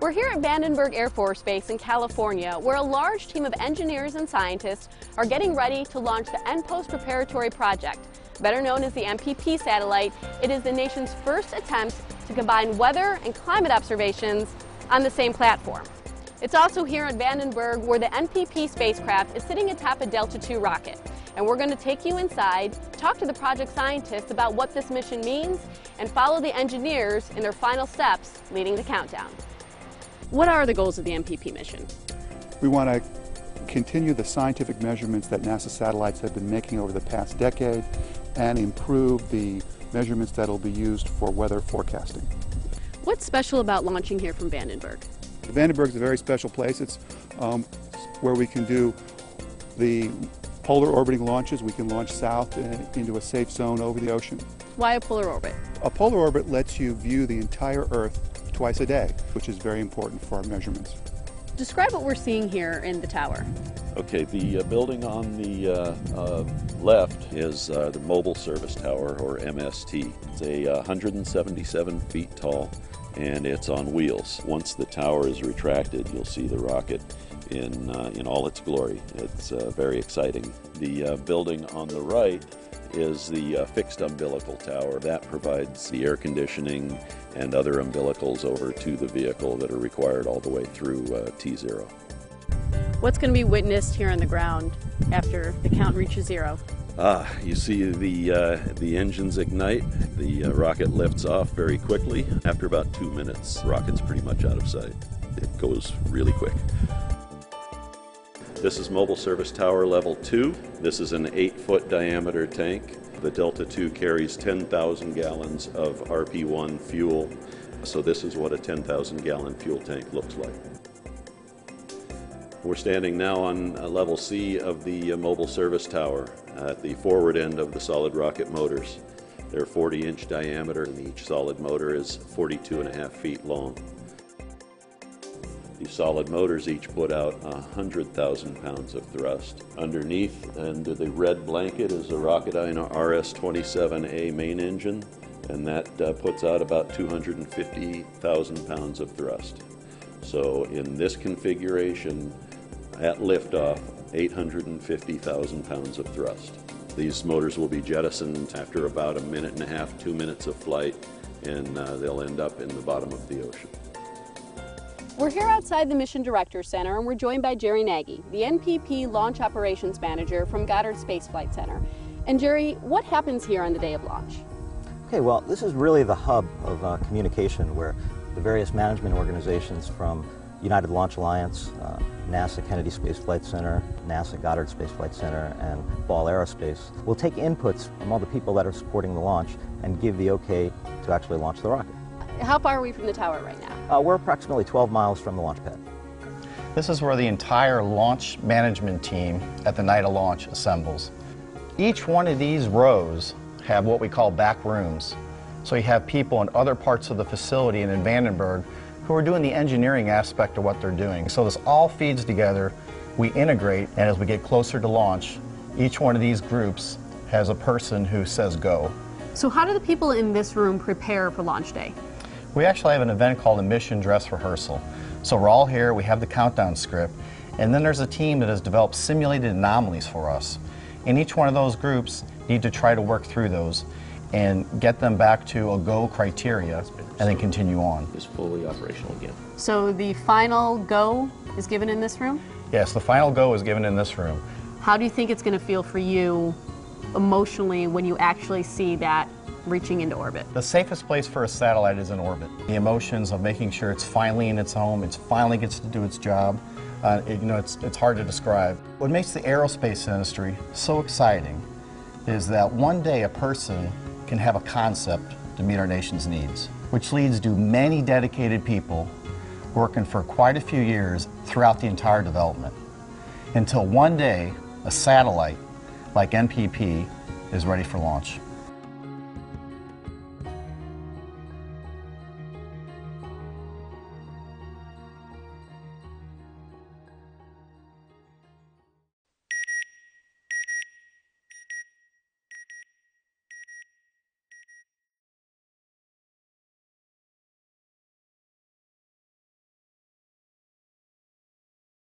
We're here at Vandenberg Air Force Base in California, where a large team of engineers and scientists are getting ready to launch the NPP Preparatory Project. Better known as the NPP satellite, it is the nation's first attempt to combine weather and climate observations on the same platform. It's also here at Vandenberg where the NPP spacecraft is sitting atop a Delta II rocket. And we're going to take you inside, talk to the project scientists about what this mission means, and follow the engineers in their final steps leading to Countdown. What are the goals of the NPP mission? We want to continue the scientific measurements that NASA satellites have been making over the past decade and improve the measurements that will be used for weather forecasting. What's special about launching here from Vandenberg? Vandenberg is a very special place. It's where we can do the polar orbiting launches. We can launch south into a safe zone over the ocean. Why a polar orbit? A polar orbit lets you view the entire Earth twice a day, which is very important for our measurements. Describe what we're seeing here in the tower. Okay, the building on the left is the Mobile Service Tower, or MST. It's a 177 feet tall, and it's on wheels. Once the tower is retracted, you'll see the rocket in all its glory. It's very exciting. The building on the right is the fixed umbilical tower. That provides the air conditioning and other umbilicals over to the vehicle that are required all the way through T0. What's going to be witnessed here on the ground after the count reaches zero? You see the engines ignite, the rocket lifts off very quickly. After about 2 minutes, the rocket's pretty much out of sight. It goes really quick. This is Mobile Service Tower Level 2. This is an 8-foot diameter tank. The Delta II carries 10,000 gallons of RP1 fuel, so this is what a 10,000 gallon fuel tank looks like. We're standing now on level C of the Mobile Service Tower at the forward end of the solid rocket motors. They're 40-inch diameter, and each solid motor is 42.5 feet long. These solid motors each put out 100,000 pounds of thrust. Underneath, under the red blanket, is a Rocketdyne RS-27A main engine, and that puts out about 250,000 pounds of thrust. So in this configuration, at liftoff, 850,000 pounds of thrust. These motors will be jettisoned after about 1.5 minutes, 2 minutes of flight, and they'll end up in the bottom of the ocean. We're here outside the Mission Director Center, and we're joined by Jerry Nagy, the NPP Launch Operations Manager from Goddard Space Flight Center. And Jerry, what happens here on the day of launch? Okay, well, this is really the hub of communication where the various management organizations from United Launch Alliance, NASA Kennedy Space Flight Center, NASA Goddard Space Flight Center, and Ball Aerospace will take inputs from all the people that are supporting the launch and give the okay to actually launch the rocket. How far are we from the tower right now? We're approximately 12 miles from the launch pad. This is where the entire launch management team at the night of launch assembles. Each one of these rows have what we call back rooms. So you have people in other parts of the facility and in Vandenberg who are doing the engineering aspect of what they're doing. So this all feeds together, we integrate, and as we get closer to launch, each one of these groups has a person who says go. So how do the people in this room prepare for launch day? We actually have an event called a mission dress rehearsal. So we're all here, we have the countdown script, and then there's a team that has developed simulated anomalies for us. And each one of those groups need to try to work through those and get them back to a go criteria and then continue on. Is fully operational again. So the final go is given in this room? Yes, the final go is given in this room. How do you think it's going to feel for you emotionally when you actually see that reaching into orbit? The safest place for a satellite is in orbit. The emotions of making sure it's finally in its home, it finally gets to do its job, it's hard to describe. What makes the aerospace industry so exciting is that one day a person can have a concept to meet our nation's needs, which leads to many dedicated people working for quite a few years throughout the entire development, until one day a satellite like NPP is ready for launch.